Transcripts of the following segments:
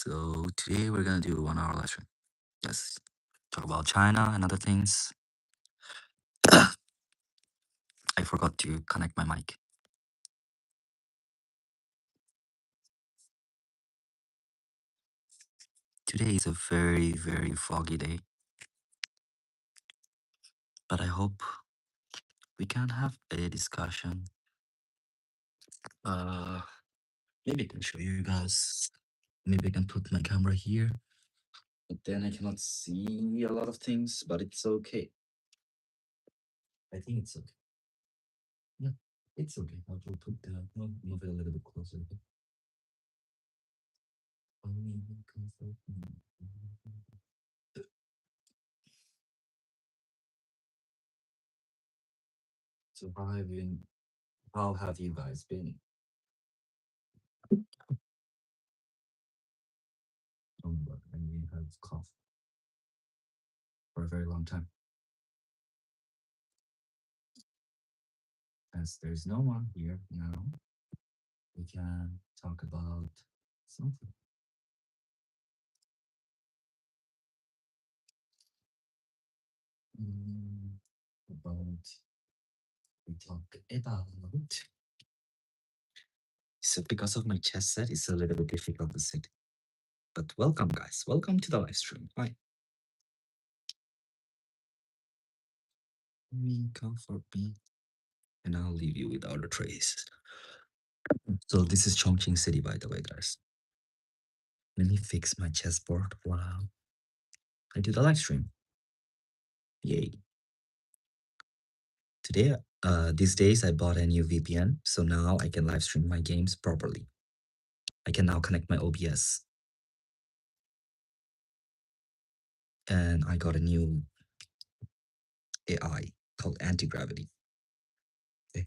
So today we're gonna do 1 hour live stream. Yes, talk about China and other things. I forgot to connect my mic. Today is a very, very foggy day, but I hope we can have a discussion. Uh, Maybe I can show you guys. Maybe I can put my camera here, but then I cannot see a lot of things. But it's okay. I think it's okay. Yeah, it's okay. I will put the move it a little bit closer. So how have you guys been? Oh my god, I really have cough for a very long time. As there's no one here now, we can talk about something. Mm, about we talk about. So because of my chest set, it's a little bit difficult to sit. But welcome, guys. Welcome to the live stream. Hi. Comfort me, and I'll leave you without a trace. So this is Chongqing City, by the way, guys. Let me fix my chessboard. Wow. I did a live stream. Yay. Today, these days, I bought a new VPN, so now I can live stream my games properly. I can now connect my OBS. And I got a new AI called Anti-Gravity. Okay.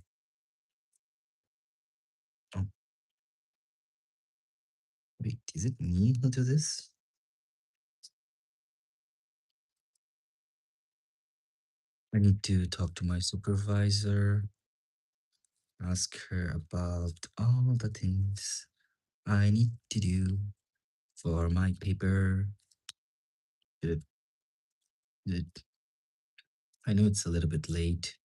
Oh, wait, is it me who do this? I need to talk to my supervisor, ask her about all the things I need to do for my paper. Good, good. I know it's a little bit late,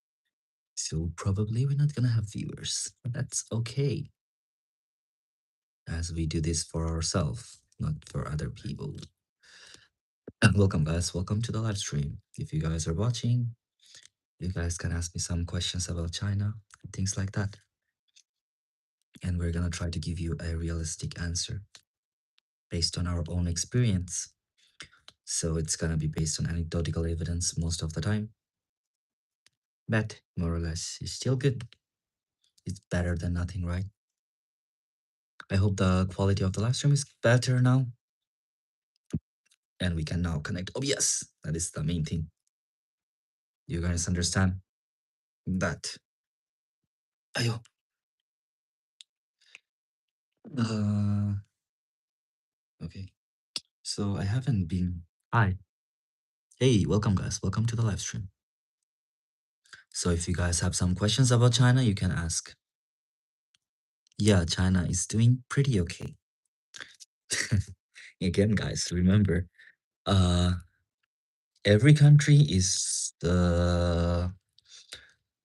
so probably we're not gonna have viewers, but that's okay, as we do this for ourselves, not for other people. Welcome, guys. Welcome to the live stream. If you guys are watching, you guys can ask me some questions about China and things like that. And we're gonna try to give you a realistic answer based on our own experience. So it's gonna be based on anecdotal evidence most of the time. But more or less, it's still good. It's better than nothing, right? I hope the quality of the live stream is better now. And we can now connect. Oh, yes, that is the main thing. You guys understand that? Ayo. Okay. So I haven't been. Hi. Hey, welcome, guys. Welcome to the live stream. So if you guys have some questions about China, you can ask. Yeah, China is doing pretty okay. Again, guys, remember, uh, every country is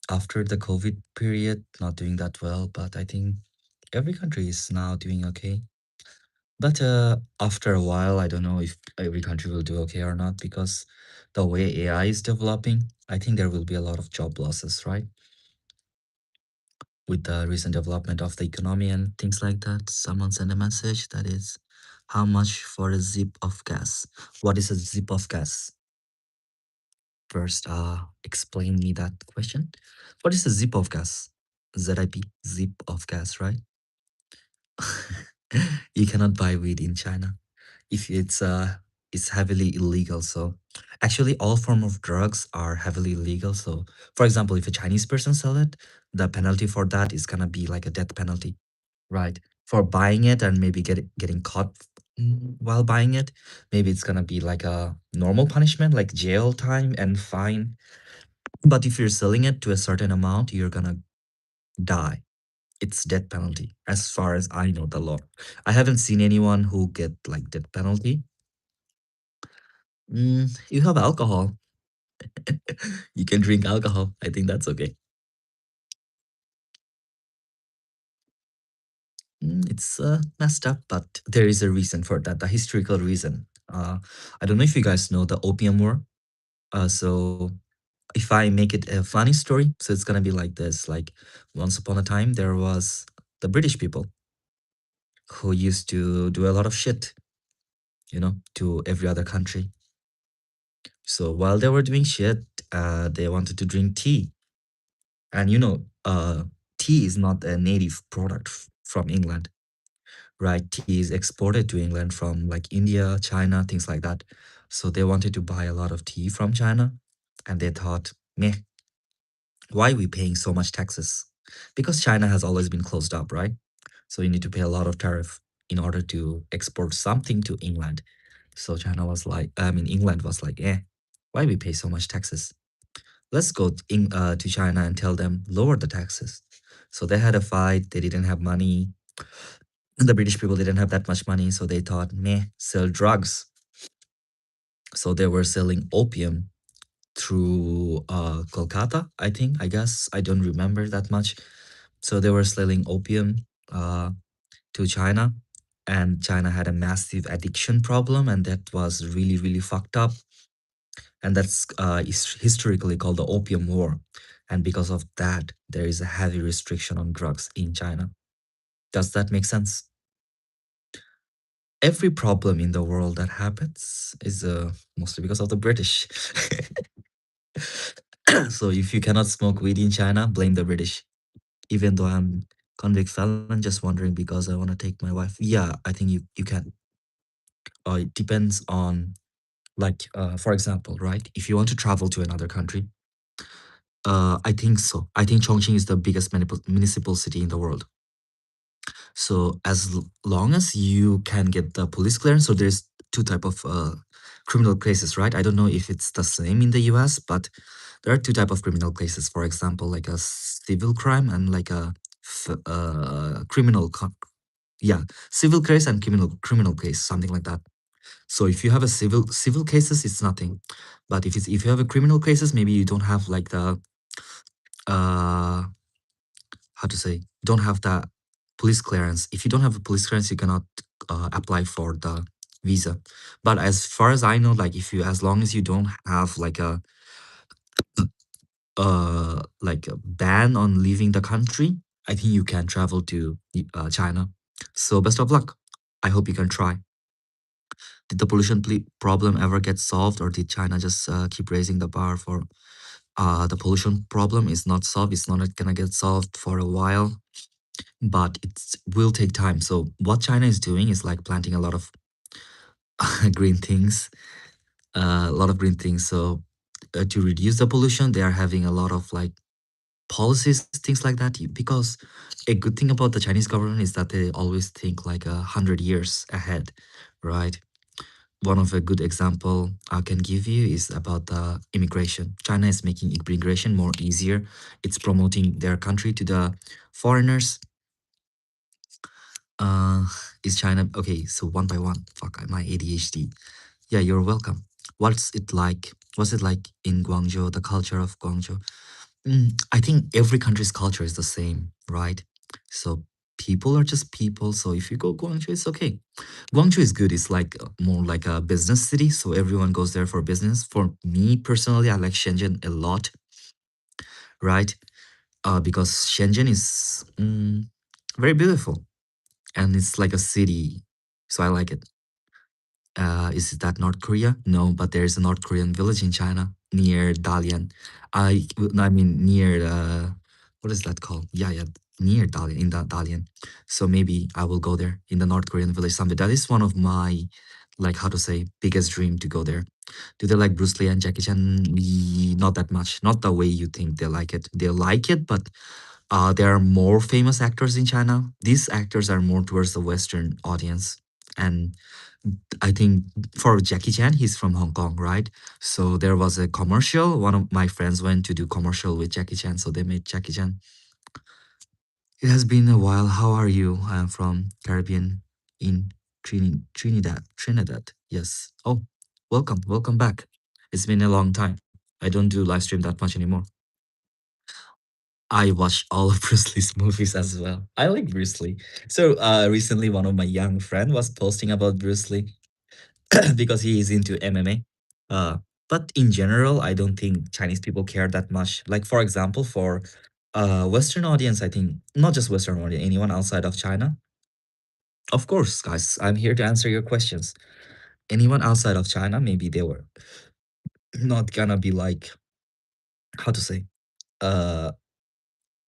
after the COVID period not doing that well, but I think every country is now doing okay. But after a while, I don't know if every country will do okay or not, because the way AI is developing, I think there will be a lot of job losses, right? With the recent development of the economy and things like that. Someone sent a message that is, how much for a zip of gas? What is a zip of gas? First, explain me that question. What is a zip of gas? ZIP, zip of gas, right? You cannot buy weed in China if it's heavily illegal. So actually all form of drugs are heavily illegal. So for example, if a Chinese person sell it, the penalty for that is gonna be like a death penalty, right? For buying it and maybe getting caught while buying it, maybe it's gonna be like a normal punishment, like jail time and fine. But if you're selling it to a certain amount, you're gonna die. It's death penalty. As far as I know, the law. I haven't seen anyone who get like death penalty. You have alcohol. You can drink alcohol. I think that's okay. It's messed up, but there is a reason for that, the historical reason. I don't know if you guys know the Opium War. So if I make it a funny story, so it's gonna be like this: like once upon a time, there was the British people who used to do a lot of shit, to every other country. So while they were doing shit, they wanted to drink tea, and tea is not a native product from England, right? Tea is exported to England from like India, China, things like that. So they wanted to buy a lot of tea from China, and they thought, meh, why are we paying so much taxes? Because China has always been closed up, right? So you need to pay a lot of tariff in order to export something to England. So England was like, why we pay so much taxes? Let's go to China and tell them lower the taxes. So they had a fight. They didn't have money. The British people didn't have that much money, so they thought, meh, sell drugs. So they were selling opium through Kolkata, I think. I guess I don't remember that much. So they were selling opium uh, to China, and China had a massive addiction problem, and that was really, really fucked up. And that's historically called the Opium War. And because of that, there is a heavy restriction on drugs in China. Does that make sense? Every problem in the world that happens is mostly because of the British. So if you cannot smoke weed in China, blame the British. Even though I'm convict felon, just wondering because I want to take my wife. Yeah, I think you can. It depends on like for example, right? If you want to travel to another country, I think so. I think Chongqing is the biggest municipal city in the world. So as long as you can get the police clearance, so there's two type of criminal cases, right? I don't know if it's the same in the US, but there are two type of criminal cases. For example, like a civil crime and like a criminal. Yeah, civil case and criminal case, something like that. So if you have a civil cases, it's nothing. But if you have a criminal cases, maybe you don't have like the uh how to say, don't have the police clearance. If you don't have a police clearance, you cannot apply for the visa. But as far as I know, like if you, as long as you don't have like a ban on leaving the country, I think you can travel to China. So best of luck. I hope you can try. Did the pollution problem ever get solved, or did China just keep raising the bar for the pollution problem is not solved. It's not gonna get solved for a while, but it will take time. So what China is doing is like planting a lot of green things, a lot of green things. So to reduce the pollution, they are having a lot of like policies, things like that. Because a good thing about the Chinese government is that they always think like 100 years ahead, right? One of a good example I can give you is about the immigration. China is making immigration more easier. It's promoting their country to the foreigners. Uh, is China okay? So one by one, fuck my ADHD. Yeah, you're welcome. What's it like? What's it like in Guangzhou? The culture of Guangzhou. I think every country's culture is the same, right? So people are just people. So if you go Guangzhou, it's okay. Guangzhou is good. It's like more like a business city. So everyone goes there for business. For me personally, I like Shenzhen a lot, right? Because Shenzhen is very beautiful and it's like a city. So I like it. Is that North Korea? No, but there is a North Korean village in China near Dalian. I mean near what is that called? Yeah, yeah, near Dalian in Dalian. So maybe I will go there in the North Korean village someday. That is one of my like how to say biggest dream to go there. Do they like Bruce Lee and Jackie Chan? Not that much. Not the way you think they like it. They like it, but there are more famous actors in China. These actors are more towards the Western audience, and I think for Jackie Chan, he's from Hong Kong, right? So there was a commercial. One of my friends went to do commercial with Jackie Chan, so they made Jackie Chan. It has been a while. How are you? I'm from Caribbean in Trinidad. Trinidad. Yes. Oh, welcome. Welcome back. It's been a long time. I don't do live stream that much anymore. I watch all of Bruce Lee's movies as well. I like Bruce Lee. So recently one of my young friend was posting about Bruce Lee because he is into MMA. Uh, but in general, I don't think Chinese people care that much. Like for example, for Western audience, I think not just Western audience, anyone outside of China. Of course, guys, I'm here to answer your questions. Anyone outside of China, maybe they were not gonna be like, how to say, uh,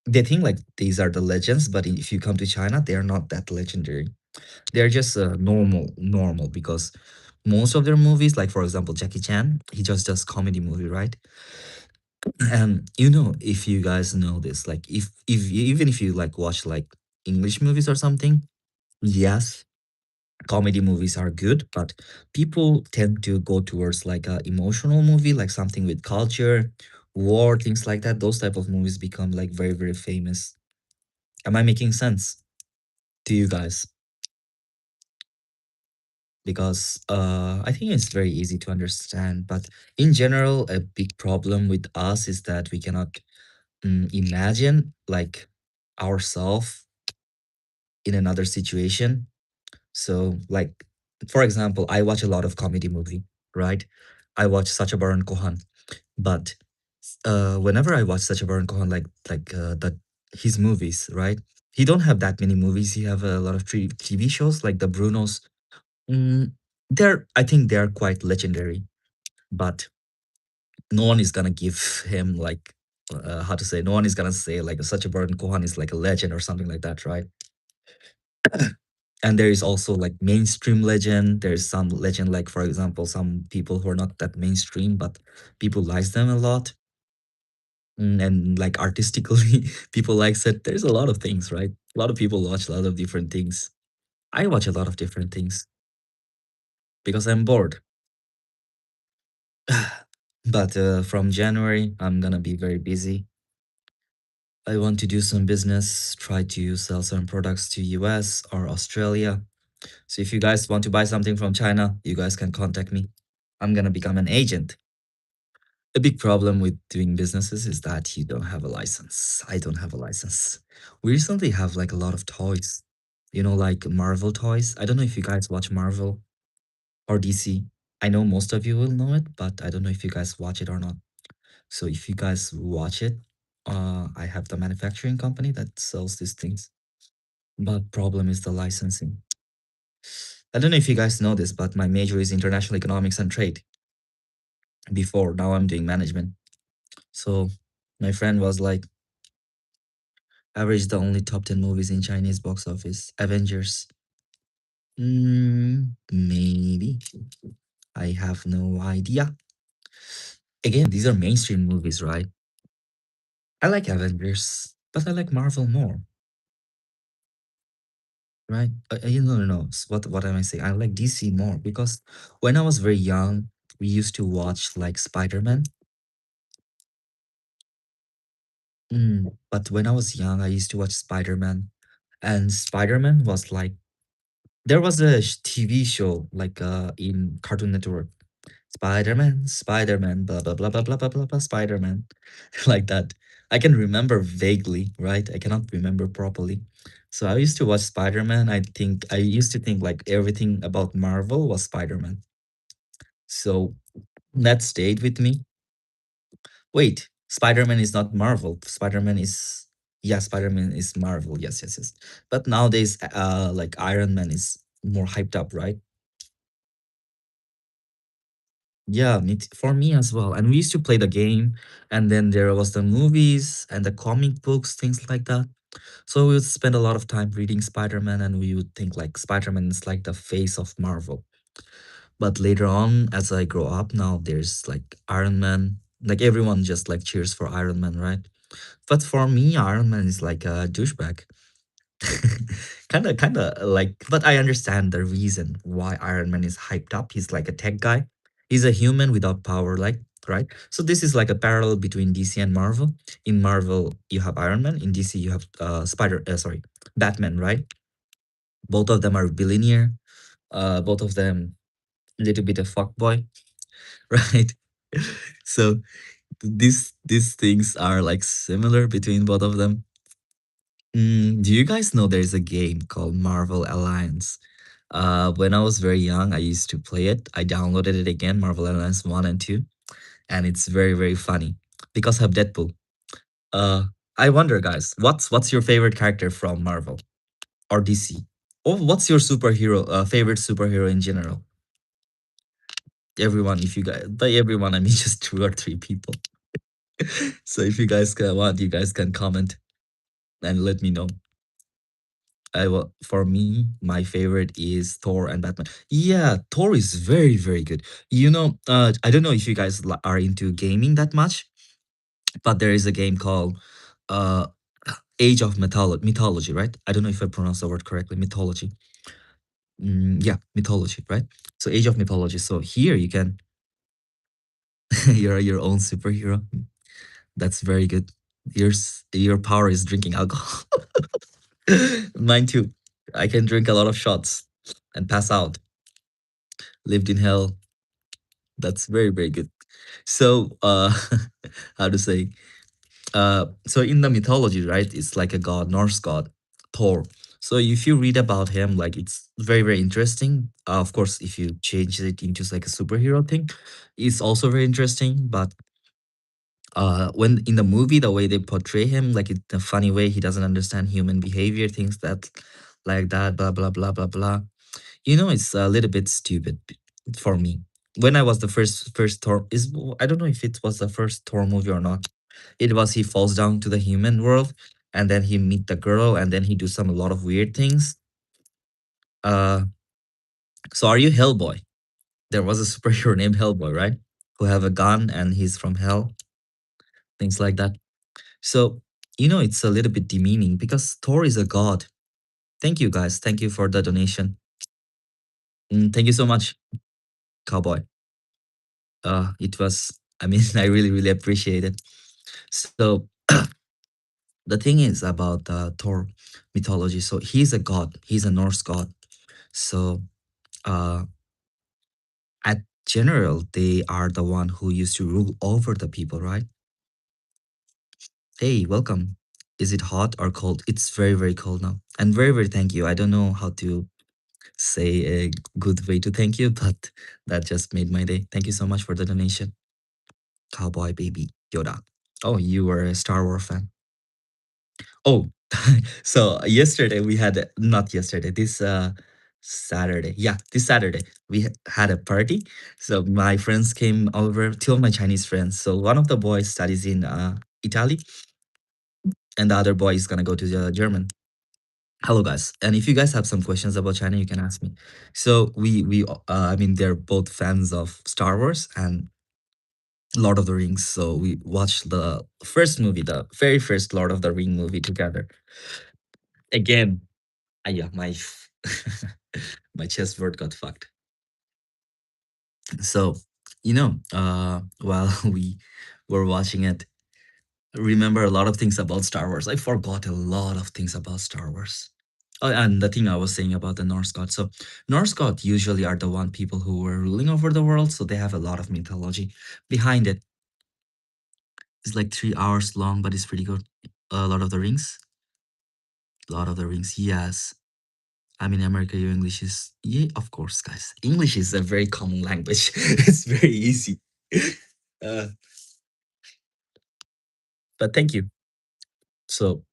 they think like these are the legends, but if you come to China, they are not that legendary. They're just normal because most of their movies, like for example, Jackie Chan, he just does comedy movie, right? And if you guys know this, like even if you like watch like English movies or something, yes, comedy movies are good, but people tend to go towards like a emotional movie, like something with culture, war, things like that. Those type of movies become like very famous. Am I making sense to you guys? Because I think it's very easy to understand. But in general, a big problem with us is that we cannot imagine like ourselves in another situation. So, like for example, I watch a lot of comedy movie, right? I watch Sacha Baron Cohen, but whenever I watch Sacha Baron Cohen, the his movies, right? He don't have that many movies. He have a lot of TV shows like the Brunos. Mm, I think they're quite legendary, but no one is gonna give him like how to say. No one is gonna say like Sacha Baron Cohen is like a legend or something like that, right? And there is also like mainstream legend. There's some legend, like for example, some people who are not that mainstream, but people likes them a lot. And like artistically, people likes it. There's a lot of things, right? A lot of people watch a lot of different things. I watch a lot of different things because I'm bored. But from January, I'm gonna be very busy. I want to do some business, try to sell some products to US or Australia. So if you guys want to buy something from China, you guys can contact me. I'm gonna become an agent. A big problem with doing businesses is that you don't have a license. I don't have a license. We recently have like a lot of toys, like Marvel toys. I don't know if you guys watch Marvel or DC. I know most of you will know it, but I don't know if you guys watch it or not. So if you guys watch it, I have the manufacturing company that sells these things. But problem is the licensing. I don't know if you guys know this, but my major is international economics and trade. Before now I'm doing management. So my friend was like, average the only top 10 movies in Chinese box office. Avengers. Maybe. I have no idea. Again, these are mainstream movies, right? I like Avengers, but I like Marvel more, right? No. What am I saying? I like DC more because when I was very young, we used to watch like Spider-Man. But when I was young, I used to watch Spider-Man, and Spider-Man was like there was a TV show like in Cartoon Network. Spider-Man, Spider-Man, blah blah blah blah blah blah blah blah Spider-Man. Like that. I can remember vaguely, right? I cannot remember properly. So I used to watch Spider-Man. I used to think like everything about Marvel was Spider-Man. So that stayed with me. Wait, Spider-Man is not Marvel. Spider-Man is yeah, Spider-Man is Marvel. Yes. But nowadays, like Iron Man is more hyped up, right? Yeah, for me as well. And we used to play the game, and then there was the movies and the comic books, things like that. So we would spend a lot of time reading Spider-Man, and we would think like Spider-Man is like the face of Marvel. But later on, as I grow up now, there's like Iron Man. Like everyone just like cheers for Iron Man, right? But for me, Iron Man is like a douchebag. Kinda like, but I understand the reason why Iron Man is hyped up. He's like a tech guy. He's a human without power. Like right? So this is like a parallel between DC and Marvel. In Marvel, you have Iron Man. In DC, you have Batman, right? Both of them are billionaire. Both of them little bit of fuckboy, right? So these things are like similar between both of them. Do you guys know there's a game called Marvel Alliance? When I was very young, I used to play it. I downloaded it again, Marvel Alliance 1 and 2, and it's very, very funny because I have Deadpool. Uh, I wonder, guys, what's your favorite character from Marvel or DC? Or what's your favorite superhero in general? Everyone, if you guys, by everyone, I mean just two or three people. So if you guys can want, you guys can comment and let me know. I will, for me, my favorite is Thor and Batman. Yeah, Thor is very, very good. I don't know if you guys are into gaming that much, but there is a game called uh Age of Mythology, right? I don't know if I pronounced the word correctly. Mythology. Yeah, mythology, right? So Age of Mythology. So here you can you're your own superhero. That's very good. Your power is drinking alcohol. Mine too. I can drink a lot of shots and pass out. Lived in hell. That's very, very good. So, how to say? So in the mythology, right? It's like a god, Norse god, Thor. So if you read about him, like it's very, very interesting. Of course, if you change it into like a superhero thing, it's also very interesting. But when in the movie, the way they portray him, like in a funny way, he doesn't understand human behavior, things that like that, blah blah blah blah blah. It's a little bit stupid for me. When I was the first Thor is I don't know if it was the first Thor movie or not. It was he falls down to the human world and then he meet the girl and then he do some a lot of weird things. Uh, so are you Hellboy? There was a superhero named Hellboy, right? Who have a gun and he's from hell, things like that. So it's a little bit demeaning because Thor is a god. Thank you guys. Thank you for the donation. Thank you so much, Cowboy. It was, I mean, I really, really appreciate it. So the thing is about Thor mythology. So he's a god. He's a Norse god. So uh, at general, they are the one who used to rule over the people, right? Hey, welcome. Is it hot or cold? It's very, very cold now. And very, very thank you. I don't know how to say a good way to thank you, but that just made my day. Thank you so much for the donation. Cowboy Baby Yoda. Oh, you were a Star Wars fan. Oh, so yesterday we had not yesterday, this Saturday. Yeah, this Saturday we had a party. So my friends came over, two of my Chinese friends. So one of the boys studies in Italy, and the other boy is gonna go to the German. Hello guys, and if you guys have some questions about China, you can ask me. So I mean, they're both fans of Star Wars and Lord of the Rings. So we watched the first movie, the very first Lord of the Ring movie together. Again, yeah, my my chest word got fucked. So, while we were watching it, remember a lot of things about Star Wars. I forgot a lot of things about Star Wars. Oh, and the thing I was saying about the Norse god. So, Norse god usually are the one people who were ruling over the world. So they have a lot of mythology behind it. It's like 3 hours long, but it's pretty good. Lord of the Rings. Lord of the Rings. Yes. I mean, America, your English is, yeah, of course, guys. English is a very common language. It's very easy. Uh, but thank you. So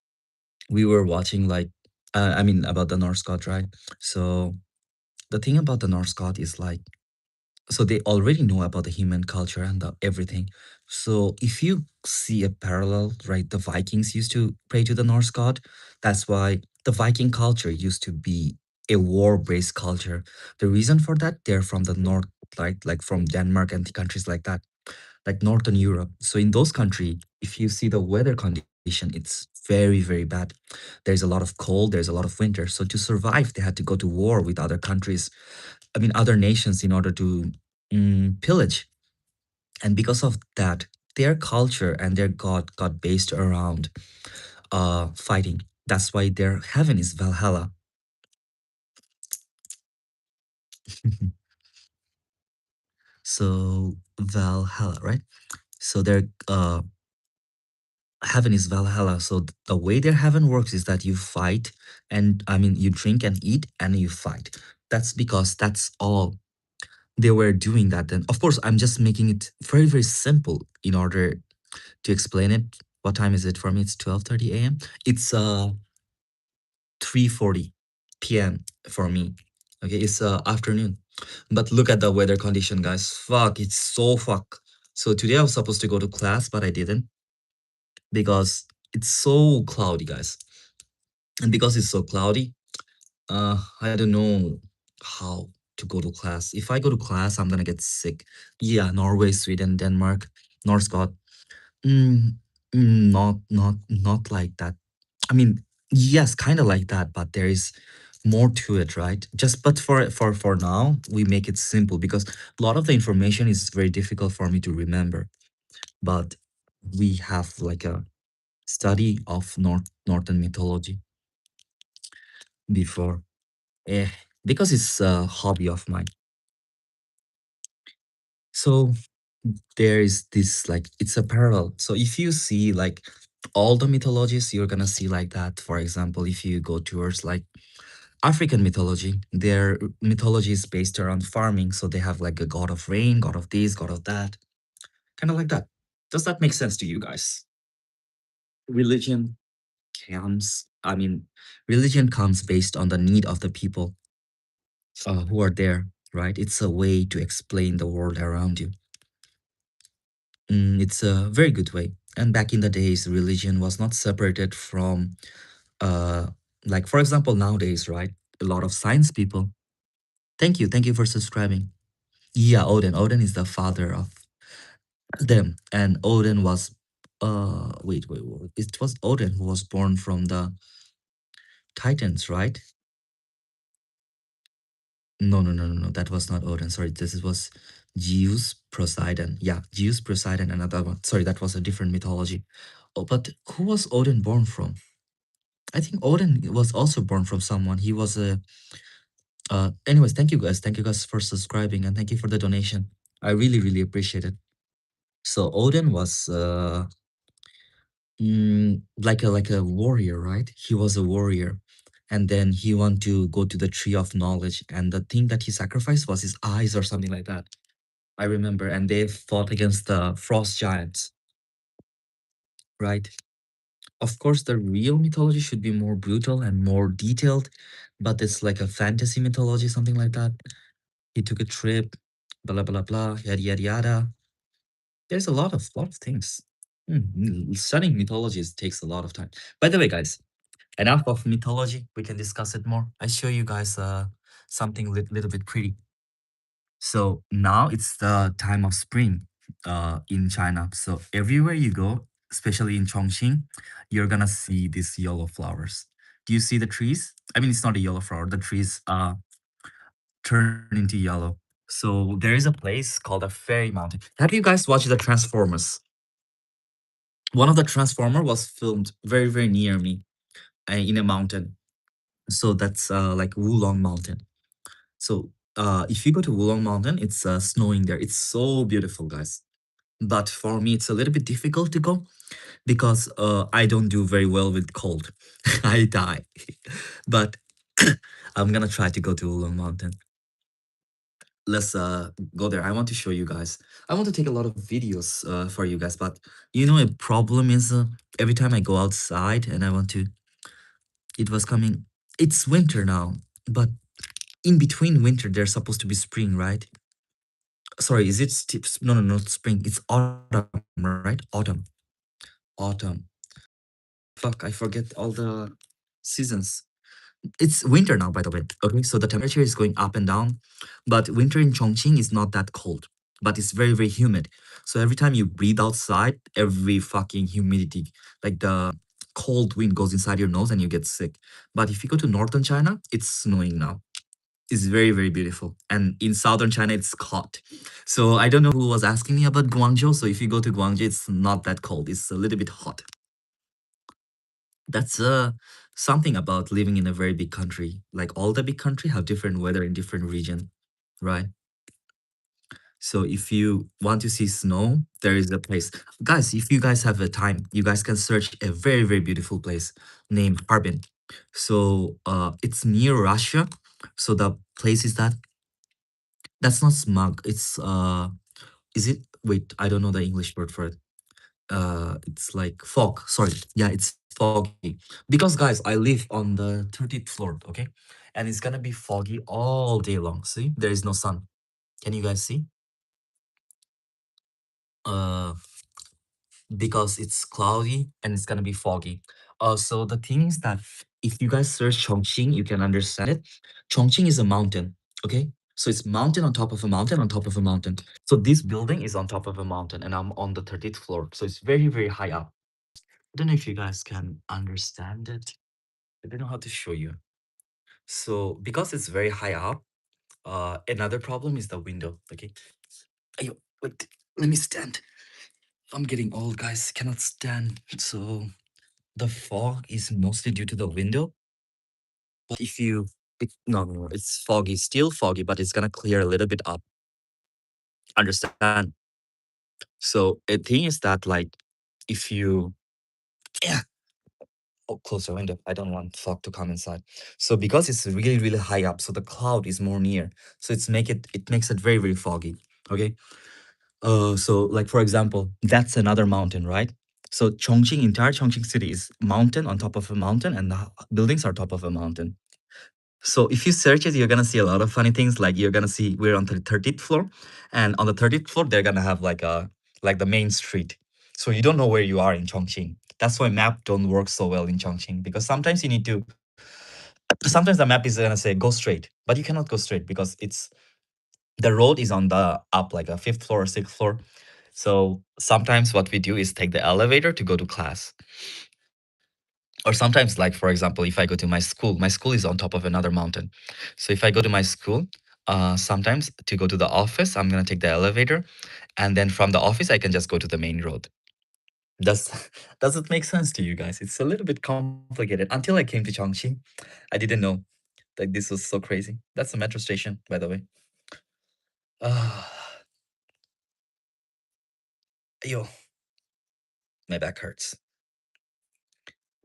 we were watching like, I mean, about the Norse god, right? So the thing about the Norse god is like, so they already know about the human culture and everything. So if you see a parallel, right, the Vikings used to pray to the Norse god. That's why the Viking culture used to be a war-based culture. The reason for that, they're from the north, like from Denmark and the countries like that, like Northern Europe. So in those countries, if you see the weather condition, it's very, very bad. There's a lot of cold, there's a lot of winter. So to survive, they had to go to war with other countries, I mean, other nations in order to pillage. And because of that, their culture and their god got based around fighting. That's why their heaven is Valhalla. So Valhalla, right? So their heaven is Valhalla. So the way their heaven works is that you fight, and I mean you drink and eat and you fight. That's because that's all they were doing that then. Of course, I'm just making it very, very simple in order to explain it. What time is it for me? It's 12:30 a.m. It's 3:40 p.m. for me. Okay, it's afternoon. But look at the weather condition, guys. Fuck, it's so fuck. So today I was supposed to go to class, but I didn't because it's so cloudy, guys. And because it's so cloudy, I don't know how to go to class. If I go to class, I'm gonna get sick. Yeah, Norway, Sweden, Denmark, North Scott. Mm, not like that. I mean, yes, kind of like that, but there is more to it, right? Just but for now, we make it simple because a lot of the information is very difficult for me to remember. But we have like a study of Northern mythology before, eh, because it's a hobby of mine. So there is this like it's a parallel. So if you see like all the mythologies, you're gonna see like that. For example, if you go towards like African mythology, their mythology is based around farming. So they have like a god of rain, god of this, god of that, kind of like that. Does that make sense to you guys? Religion I mean, religion comes based on the need of the people who are there, right? It's a way to explain the world around you. It's a very good way. And back in the days, religion was not separated from, uh, like, for example, nowadays, right? A lot of science people. Thank you. Thank you for subscribing. Yeah, Odin. Odin is the father of them. And Odin was, wait. It was Odin who was born from the Titans, right? No. That was not Odin. Sorry, was Zeus, Poseidon. Yeah, Zeus, Poseidon, another one. Sorry, that was a different mythology. Oh, but who was Odin born from? I think Odin was also born from someone. He was a. Anyways, thank you guys. Thank you guys for subscribing and thank you for the donation. I really, really appreciate it. So Odin was like a warrior, right? He was a warrior, and then he wanted to go to the tree of knowledge, and the thing that he sacrificed was his eyes or something like that. I remember, and they fought against the frost giants, right? Of course, the real mythology should be more brutal and more detailed, but it's like a fantasy mythology, something like that. He took a trip, blah blah blah, yada yada yada. There's a lot of things. Studying mythologies takes a lot of time. By the way, guys, enough of mythology. We can discuss it more. I show you guys something little bit pretty. So now it's the time of spring in China. So everywhere you go, especially in Chongqing, you're gonna see these yellow flowers. Do you see the trees? I mean, it's not a yellow flower. The trees turn into yellow. So there is a place called a Fairy Mountain. Have you guys watched the Transformers? One of the Transformer was filmed very, very near me in a mountain. So that's like Wulong Mountain. So if you go to Wulong Mountain, it's snowing there. It's so beautiful, guys. But for me, it's a little bit difficult to go because I don't do very well with cold. I die. But I'm gonna try to go to Wulong Mountain. Let's go there. I want to show you guys. I want to take a lot of videos for you guys, but you know, a problem is every time I go outside and I want to, it was coming. It's winter now, but in between winter, there's supposed to be spring, right? Sorry, is it no, not spring. It's autumn, right? Autumn. Fuck, I forget all the seasons. It's winter now, by the way. Okay, so the temperature is going up and down, but winter in Chongqing is not that cold, but it's very, very humid. So every time you breathe outside, every fucking humidity, like the cold wind goes inside your nose and you get sick. But if you go to northern China, it's snowing now. It's very, very beautiful. And in southern China, it's hot. So I don't know who was asking me about Guangzhou. So if you go to Guangzhou, it's not that cold. It's a little bit hot. That's something about living in a very big country. Like all the big country have different weather in different region, right? So if you want to see snow, there is a place. Guys, if you guys have a time, you guys can search a very, very beautiful place named Harbin. So it's near Russia. So the place is that's not smog. It's is it wait, I don't know the English word for it. It's like fog. Sorry. Yeah, it's foggy. Because guys, I live on the 30th floor, okay? And it's gonna be foggy all day long. See? There is no sun. Can you guys see? Uh because it's cloudy and it's gonna be foggy. So the thing is that if you guys search Chongqing, you can understand it. Chongqing is a mountain, okay? So it's mountain on top of a mountain on top of a mountain. So this building is on top of a mountain and I'm on the 30th floor. So it's very, very high up. I don't know if you guys can understand it. I don't know how to show you. So because it's very high up, another problem is the window. Okay. Ayo, wait, let me stand. I'm getting old, guys. Cannot stand. So the fog is mostly due to the window. But if you no, no, no, it's foggy, still foggy, but it's gonna clear a little bit up. Understand? So the thing is that like if you yeah, oh, close the window. I don't want fog to come inside. So because it's really, really high up, so the cloud is more near. So it makes it very, very foggy. Okay. So like for example, that's another mountain, right? So Chongqing, entire Chongqing city is mountain on top of a mountain, and the buildings are top of a mountain. So if you search it, you're gonna see a lot of funny things. Like you're gonna see we're on the 30th floor, and on the 30th floor they're gonna have like the main street. So you don't know where you are in Chongqing. That's why map don't work so well in Chongqing because sometimes you need to. Sometimes the map is gonna say go straight, but you cannot go straight because it's the road is on the up like a fifth floor or sixth floor. So sometimes what we do is take the elevator to go to class. Or sometimes, like for example, if I go to my school is on top of another mountain. So if I go to my school, sometimes to go to the office, I'm gonna take the elevator, and then from the office, I can just go to the main road. Does does it make sense to you guys? It's a little bit complicated. Until I came to Chongqing, I didn't know like this was so crazy. That's the metro station, by the way. Ah, yo, my back hurts.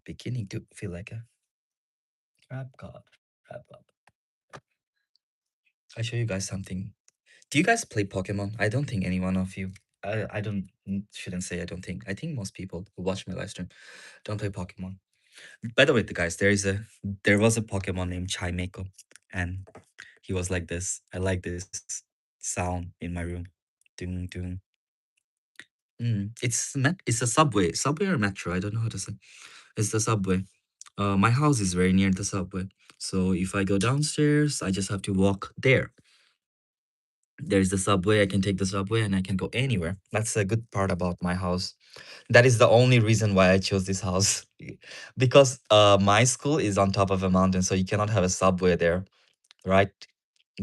Beginning to feel like a crab god. Crab god. I show you guys something. Do you guys play Pokemon? I don't think any one of you. I don't shouldn't say I don't think. I think most people who watch my live stream don't play Pokemon. By the way, the guys, there was a Pokemon named Chimeco, and he was like this. I like this sound in my room. Ding ding. It's a subway or metro. I don't know how to say. It's the subway. My house is very near the subway, so if I go downstairs, I just have to walk there. There's the subway. I can take the subway and I can go anywhere. That's a good part about my house. That is the only reason why I chose this house. Because my school is on top of a mountain, so you cannot have a subway there, right?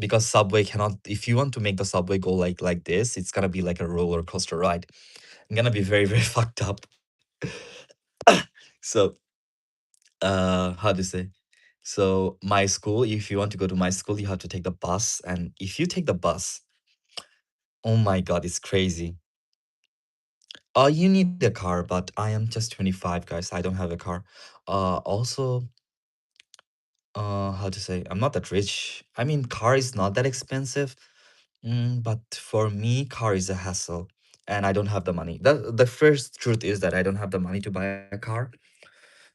Because subway cannot, if you want to make the subway go like this, it's gonna be like a roller coaster ride. I'm gonna be very, very fucked up. So how to say? So my school, if you want to go to my school, you have to take the bus. And if you take the bus, oh my god, it's crazy. You need a car, but I am just 25, guys. I don't have a car. Also, how to say? I'm not that rich. I mean, car is not that expensive. But for me, car is a hassle, and I don't have the money. The first truth is that I don't have the money to buy a car.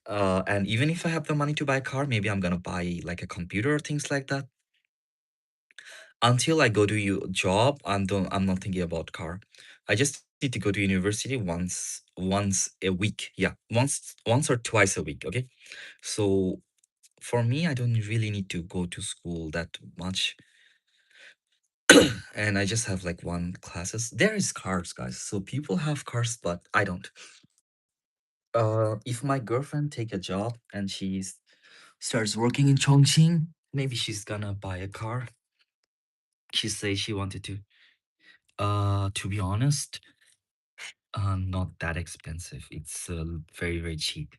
And even if I have the money to buy a car, maybe I'm gonna buy like a computer or things like that. Until I go to job, I'm not thinking about car. I just need to go to university once a week. Yeah, once or twice a week. Okay, so for me, I don't really need to go to school that much, and I just have like one classes. There is cars, guys. So people have cars, but I don't. If my girlfriend take a job and she starts working in Chongqing, Maybe she's gonna buy a car. She says she wanted to. To be honest, not that expensive. It's very very cheap.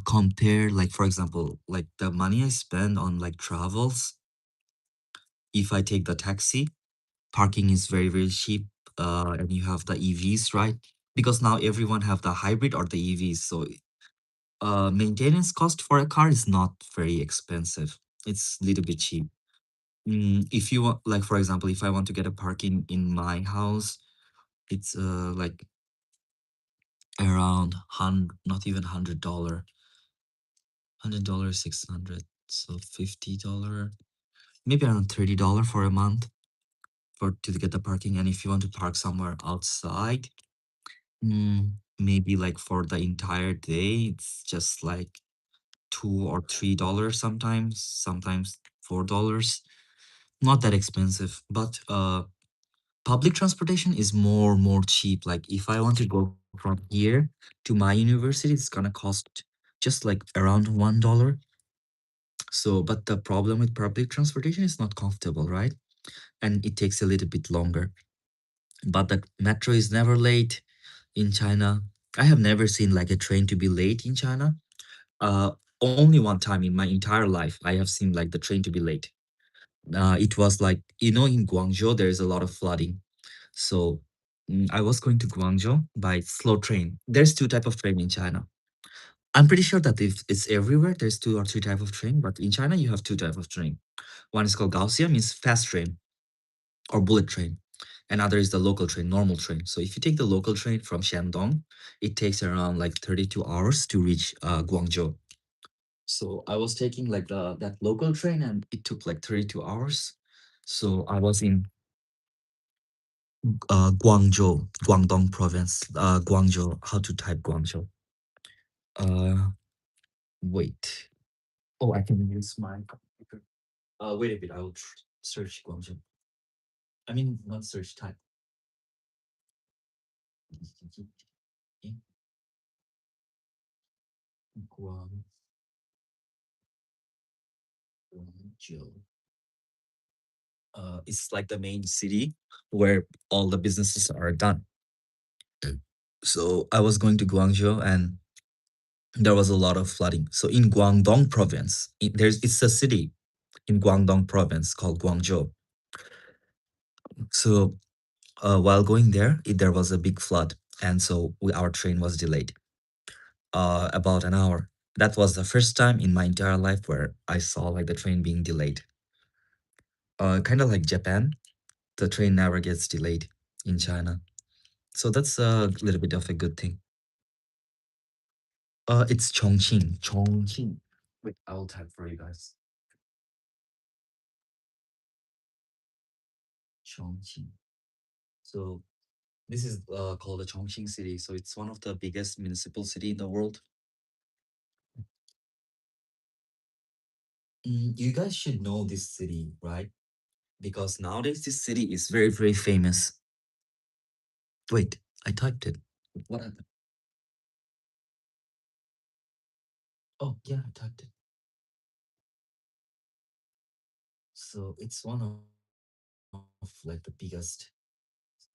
Compare, like, for example, like the money I spend on like travels. If I take the taxi, parking is very very cheap. And you have the EVs, right? Because now everyone have the hybrid or the EVs, so maintenance cost for a car is not very expensive. It's a little bit cheap. If you want, like, for example, if I want to get a parking in my house, it's like around hundred, not even $100, 600, so $50, maybe around $30 for a month for to get the parking. And if you want to park somewhere outside, maybe like for the entire day, it's just like $2 or $3 sometimes, sometimes $4. Not that expensive, but public transportation is more cheap. Like if I want to go from here to my university, it's gonna cost just like around $1. So, but the problem with public transportation is not comfortable, right? And it takes a little bit longer. But the metro is never late in China. I have never seen like a train to be late in China. Uh, Only one time in my entire life I have seen like the train to be late. It was like, in Guangzhou there is a lot of flooding. So I was going to Guangzhou by slow train. There's two type of train in China. I'm pretty sure that if it's everywhere, there's two or three type of train, but in China you have two type of train. One is called Gaoxia, means fast train or bullet train. Another is the local train, normal train. So if you take the local train from Shandong, it takes around like 32 hours to reach Guangzhou. So I was taking like the that local train and it took like 32 hours. So I was in Guangzhou, Guangdong province. Guangzhou. How to type Guangzhou? Uh, Wait. Oh, I can use my computer. Wait a bit. I will search Guangzhou. I mean, not search, type. Guang, Guangzhou. It's like the main city where all the businesses are done. So I was going to Guangzhou and there was a lot of flooding. So in Guangdong province, it's a city in Guangdong province called Guangzhou. So while going there, there was a big flood, and so our train was delayed about an hour. That was the first time in my entire life where I saw like the train being delayed. Kind of like Japan, the train never gets delayed in China. So that's a little bit of a good thing. It's Chongqing. Chongqing. Wait, I'll type for you guys. Chongqing. So this is called the Chongqing city. So it's one of the biggest municipal city in the world. You guys should know this city, right? Because nowadays this city is very, very famous. Wait, I typed it. What happened? Oh, yeah, I typed it. So it's one of like the biggest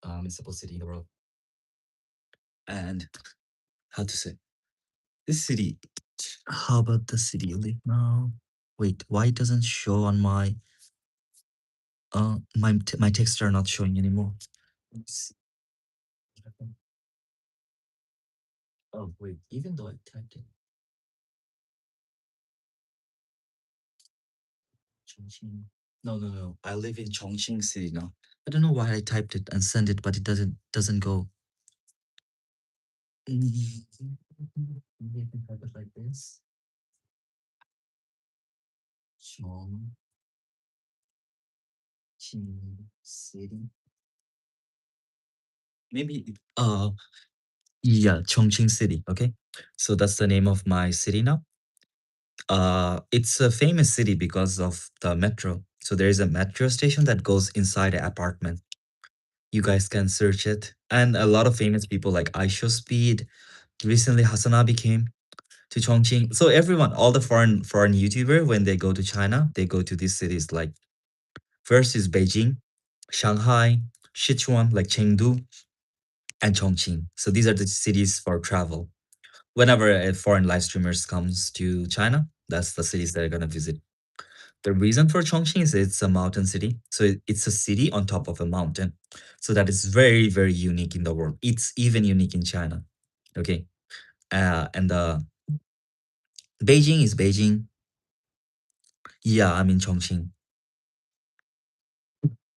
municipal city in the world. And how to say this city? How about the city you live now? Wait, why it doesn't show on my texts are not showing anymore. Let's see what happened. Oh wait, even though I typed it, Chongqing. No, no, no. I live in Chongqing City now. I don't know why I typed it and sent it, but it doesn't go. Maybe I can type it like this. Chongqing City. Maybe yeah, Chongqing City. Okay, so that's the name of my city now. It's a famous city because of the metro. So there is a metro station that goes inside an apartment. You guys can search it, and a lot of famous people like Aisho Speed. Recently, Hasanabi came. to Chongqing. So everyone, all the foreign YouTuber, when they go to China, they go to these cities like first is Beijing, Shanghai, Sichuan, like Chengdu, and Chongqing. So these are the cities for travel. Whenever a foreign live streamers comes to China, that's the cities they're gonna visit. The reason for Chongqing is it's a mountain city. So it's a city on top of a mountain. So that is very, very unique in the world. It's even unique in China. Okay. And Beijing is Beijing. Yeah, I'm in Chongqing.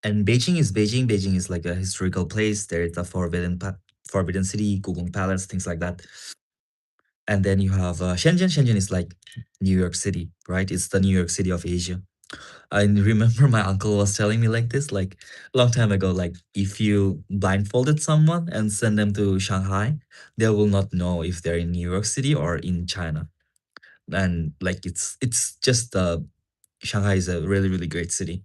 And Beijing is Beijing. Beijing is like a historical place. There is a forbidden city, Gugong Palace, things like that. And then you have Shenzhen. Shenzhen is like New York City, right? It's the New York City of Asia. I remember my uncle was telling me like this, like a long time ago, like if you blindfolded someone and send them to Shanghai, they will not know if they're in New York City or in China. And like it's just Shanghai is a really, really great city.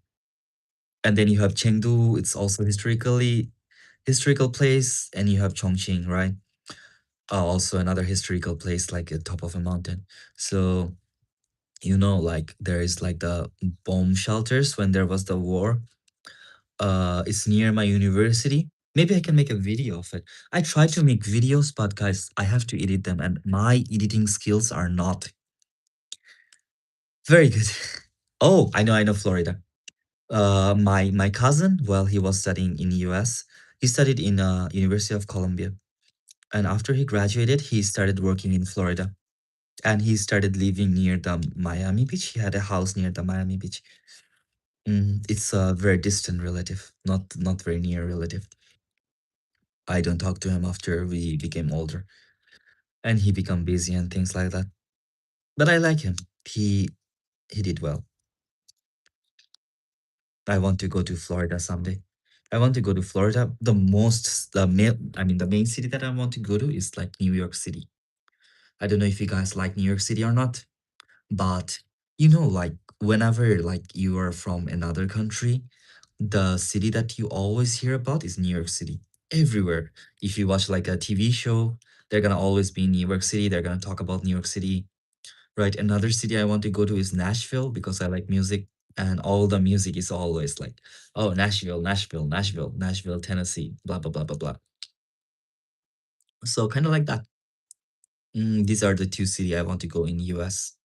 And then you have Chengdu, it's also historical place, and you have Chongqing, right? Also another historical place, like at top of a mountain. So like there is like the bomb shelters when there was the war. It's near my university. Maybe I can make a video of it. I try to make videos, but guys, I have to edit them, and my editing skills are not very good. Oh, I know Florida. My cousin, well, he was studying in US. He studied in University of Columbia, and after he graduated, he started working in Florida, and he started living near the Miami Beach. He had a house near the Miami Beach. It's a very distant relative, not very near relative. I don't talk to him after we became older, and he become busy and things like that. But I like him. He did well. I want to go to Florida someday. I want to go to Florida. The main city that I want to go to is like New York City. I don't know if you guys like New York City or not, but like whenever like you are from another country, the city that you always hear about is New York City. Everywhere. If you watch like a TV show, they're gonna always be in New York City. They're gonna talk about New York City. Right. Another city I want to go to is Nashville because I like music, and all the music is always like, oh, Nashville, Nashville, Nashville, Nashville, Tennessee, blah, blah, blah, blah, blah. So kind of like that. These are the two city I want to go in US.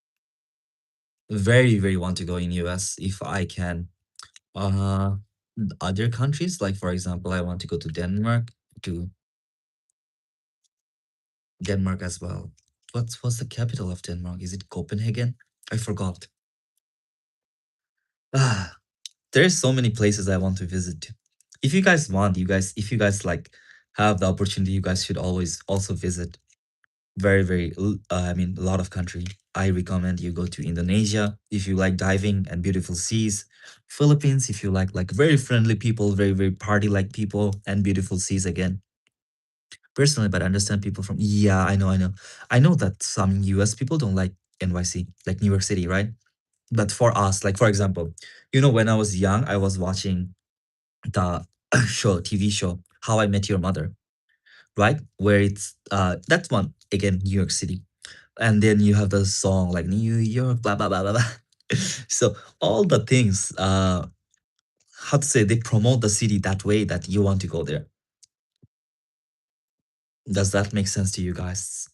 Very, very want to go in US if I can. Uh, Other countries, like for example, I want to go to Denmark as well. What's the capital of Denmark? Is it Copenhagen? I forgot. Ah, there's so many places I want to visit. If you guys want, if you guys like have the opportunity, you guys should always also visit a lot of country. I recommend you go to Indonesia if you like diving and beautiful seas. Philippines if you like very friendly people, very, very party like people and beautiful seas again. Personally, but I understand people from yeah, I know that some US people don't like NYC, like New York City, right? But for us, like for example, when I was young, I was watching the TV show, How I Met Your Mother, right? Where it's that's one again, New York City. And then you have the song like New York, blah blah blah blah blah. So all the things, how to say, they promote the city that way that you want to go there. Does that make sense to you guys?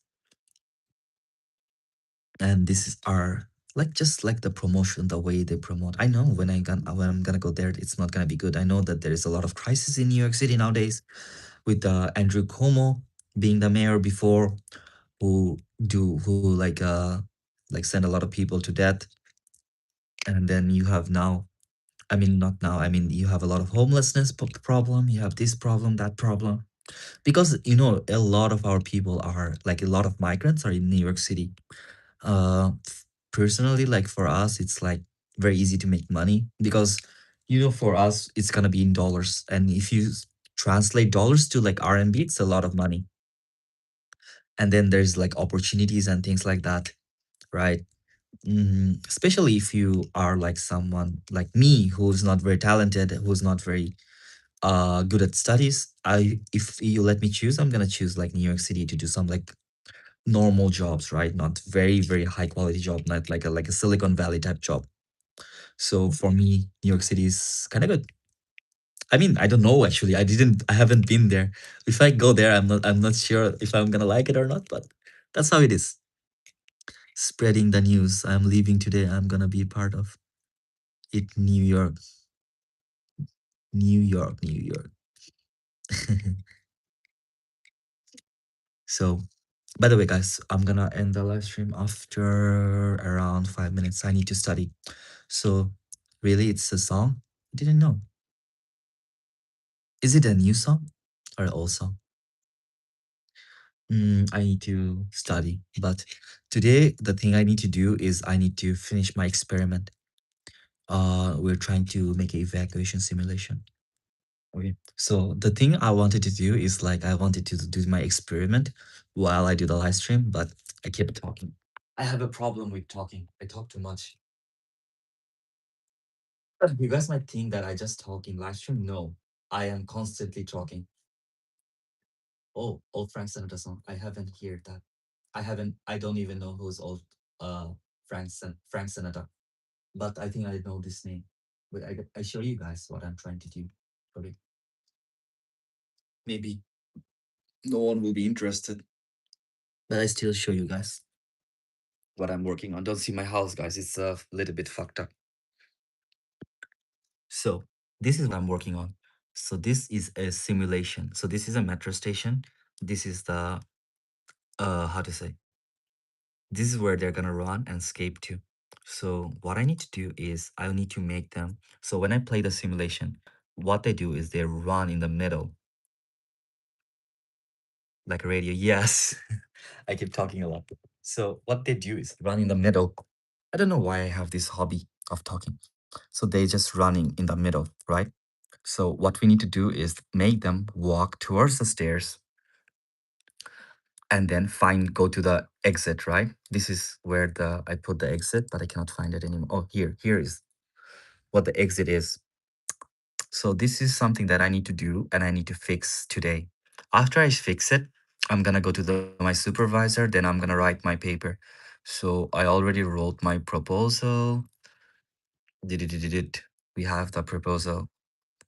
And this is our like just like the promotion, the way they promote. I know when I'm gonna go there, it's not gonna be good. I know that there is a lot of crisis in New York City nowadays with Andrew Cuomo being the mayor before, who like send a lot of people to death, and then you have now. I mean, not now. I mean, you have a lot of homelessness problem. You have this problem, that problem, because a lot of our people are like a lot of migrants are in New York City. Personally, like for us, it's like very easy to make money because for us it's gonna be in dollars, and if you translate dollars to like RMB, it's a lot of money. And then there's like opportunities and things like that, right? Especially if you are like someone like me who's not very talented, who's not very good at studies. If you let me choose, I'm gonna choose like New York City to do some like normal jobs, right? Not very, very high quality job, not like a Silicon Valley type job. So for me, New York City is kind of good. I mean, I don't know actually. I haven't been there. If I go there, I'm not sure if I'm gonna like it or not, but that's how it is. Spreading the news. I'm leaving today. I'm gonna be part of it. New York, New York, New York. So, by the way, guys, I'm gonna end the live stream after around 5 minutes. I need to study. So, really, it's a song? Didn't know. Is it a new song or an old song? I need to study. But today, the thing I need to do is I need to finish my experiment. We're trying to make an evacuation simulation. Okay. So the thing I wanted to do is like I wanted to do my experiment while I do the live stream, but I kept talking. I have a problem with talking. I talk too much. You guys might think that I just talk in live stream. No, I am constantly talking. Oh, old Frank Sinatra song. I haven't heard that. I haven't. I don't even know who's old. Frank Sinatra. But I think I know this name. Wait, I show you guys what I'm trying to do. Okay. Maybe no one will be interested, but I still show you guys what I'm working on. Don't see my house, guys. It's a little bit fucked up. So this is what I'm working on. So this is a simulation. So this is a metro station. This is the how to say. This is where they're gonna run and escape to. So what I need to do is I need to make them. So when I play the simulation, what they do is they run in the middle like a radio. Yes, I keep talking a lot. So what they do is run in the middle. I don't know why I have this hobby of talking. So they just running in the middle, right? So what we need to do is make them walk towards the stairs and then go to the exit, right? This is where I put the exit, but I cannot find it anymore. Oh, here is what the exit is. So this is something that I need to do and I need to fix today. After I fix it, I'm gonna go to my supervisor, then I'm gonna write my paper. So I already wrote my proposal. Did. We have the proposal.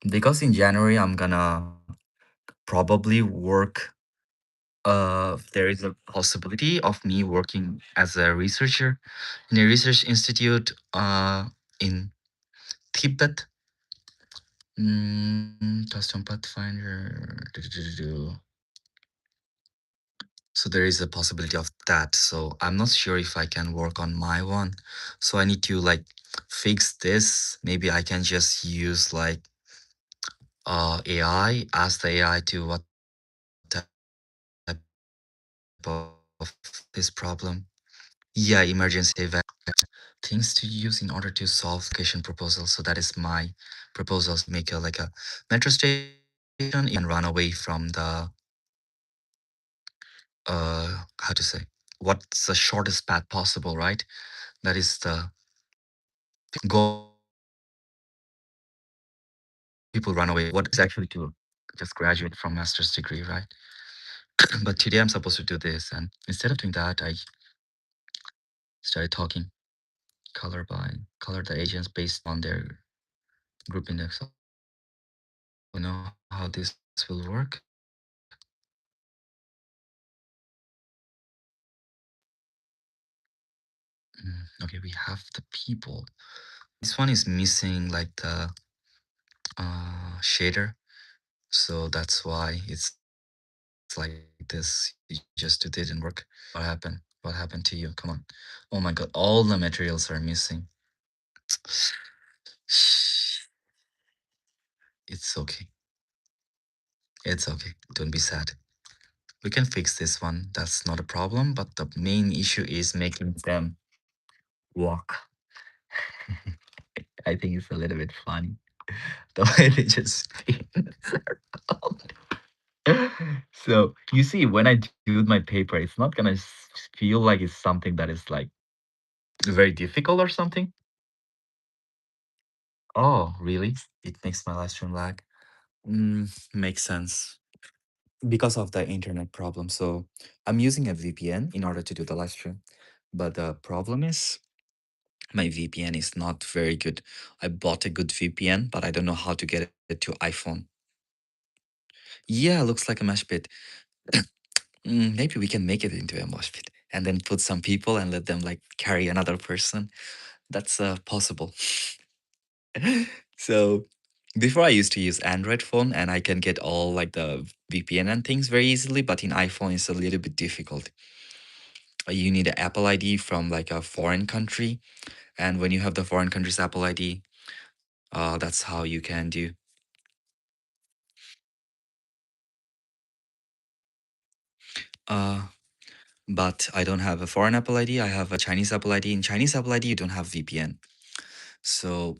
Because in January I'm gonna probably work there is a possibility of me working as a researcher in a research institute in Tibet. Custom Pathfinder. So there is a possibility of that. So I'm not sure if I can work on my one. So I need to like fix this. Maybe I can just use like AI, ask the AI to what type of this problem. Yeah, emergency event things to use in order to solve location proposal. So that is my proposals. Make a like a metro station and run away from the how to say what's the shortest path possible, right? That is the goal. People run away. What is actually to just graduate from master's degree, right? But today I'm supposed to do this, and instead of doing that, I started talking color the agents based on their group index. You know how this will work. Okay, we have the people. This one is missing like the shader, so that's why it's like this. It just it didn't work. What happened? What happened to you? Come on! Oh my god! All the materials are missing. It's okay. It's okay. Don't be sad. We can fix this one. That's not a problem. But the main issue is making them walk. I think it's a little bit funny the way they just spin around. So you see, when I do my paper, it's not gonna feel like it's something that is like very difficult or something. Oh, really? It makes my live stream lag. Makes sense. because of the internet problem. So I'm using a VPN in order to do the live stream. But the problem is my VPN is not very good. I bought a good VPN, but I don't know how to get it to iPhone. Yeah, looks like a mesh pit. Maybe we can make it into a mosh pit and then put some people and let them like carry another person. That's possible. So before I used to use Android phone and I can get all like the VPN and things very easily, but in iPhone it's a little bit difficult. You need an Apple ID from like a foreign country, and when you have the foreign country's Apple ID, that's how you can do. Uh, but I don't have a foreign Apple ID. I have a Chinese Apple ID. In Chinese Apple ID, you don't have VPN. So,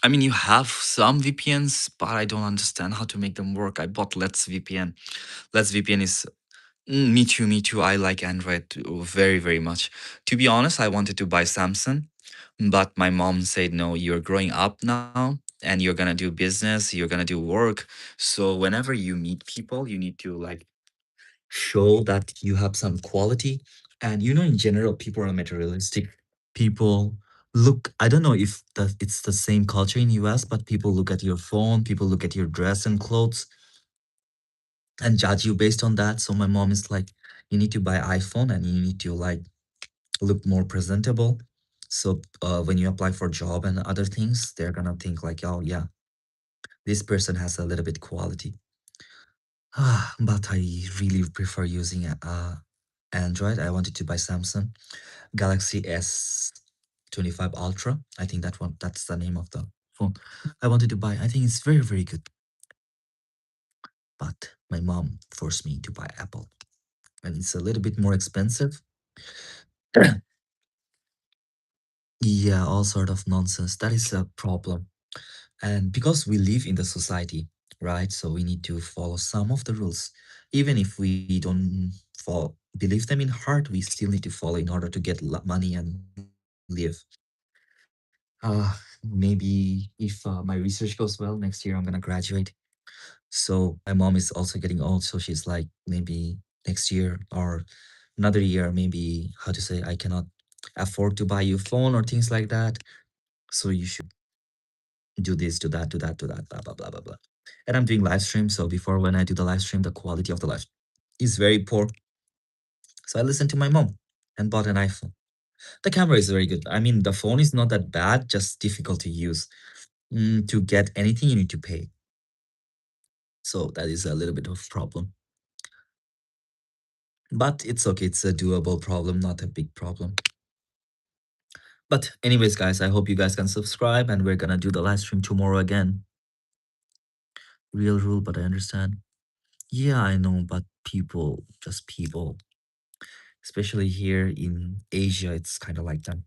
I mean, you have some VPNs, but I don't understand how to make them work. I bought Let's VPN. Let's VPN is me too, me too. I like Android very, very much. To be honest, I wanted to buy Samsung, but my mom said, no, you're growing up now and you're gonna do business, you're gonna do work. So whenever you meet people, you need to like show that you have some quality. And in general, people are materialistic. People look, I don't know if it's the same culture in US, but people look at your phone, people look at your dress and clothes and judge you based on that. So my mom is like, you need to buy iPhone and you need to like look more presentable. So when you apply for job and other things, they're gonna think like, oh yeah, this person has a little bit quality. But I really prefer using Android. I wanted to buy Samsung Galaxy S25 Ultra. I think that's the name of the phone I wanted to buy. I think it's very, very good. But my mom forced me to buy Apple. And it's a little bit more expensive. Yeah, all sort of nonsense. That is a problem. And because we live in the society, right? So we need to follow some of the rules. Even if we don't follow, believe them in heart, we still need to follow in order to get money and live. Maybe if my research goes well, next year I'm gonna graduate. So my mom is also getting old, so she's like, maybe next year or another year, maybe how to say, I cannot afford to buy you a phone or things like that. So you should do this, do that, do that, do that, blah blah blah blah blah. And I'm doing live stream, so before when I do the live stream, the quality of the live is very poor. So I listened to my mom and bought an iPhone. The camera is very good. I mean, the phone is not that bad, just difficult to use. To get anything, you need to pay. So that is a little bit of problem. But it's okay. It's a doable problem, not a big problem. But anyways, guys, I hope you guys can subscribe and we're gonna do the live stream tomorrow again. Real rule, but I understand. Yeah, I know, but people, just people, especially here in Asia, it's kind of like that.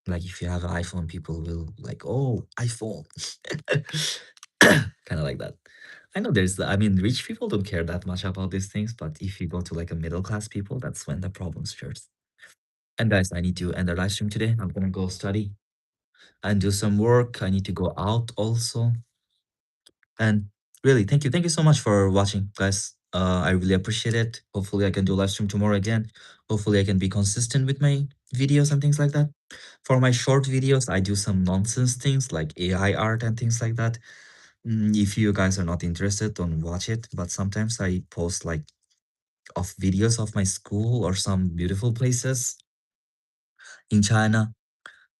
Like if you have an iPhone, people will like, oh, iPhone. Kind of like that. I know I mean, rich people don't care that much about these things, but if you go to like a middle class people, that's when the problem starts. And guys, I need to end the live stream today. I'm gonna go study and do some work. I need to go out also. And really, thank you. Thank you so much for watching, guys. I really appreciate it. Hopefully, I can do live stream tomorrow again. Hopefully, I can be consistent with my videos and things like that. For my short videos, I do some nonsense things like AI art and things like that. If you guys are not interested, don't watch it. But sometimes I post like of videos of my school or some beautiful places in China.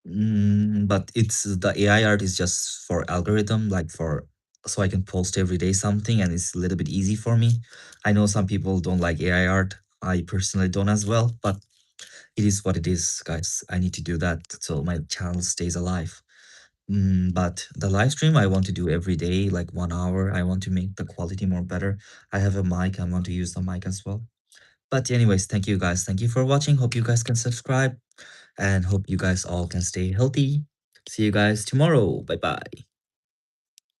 But it's the AI art is just for algorithm, like for so I can post every day something, and it's a little bit easy for me. I know some people don't like AI art. I personally don't as well, but it is what it is, guys. I need to do that so my channel stays alive. But the live stream I want to do every day, like 1 hour. I want to make the quality more better. I have a mic. I want to use the mic as well. But anyways, thank you guys. Thank you for watching. Hope you guys can subscribe and hope you guys all can stay healthy. See you guys tomorrow. Bye bye.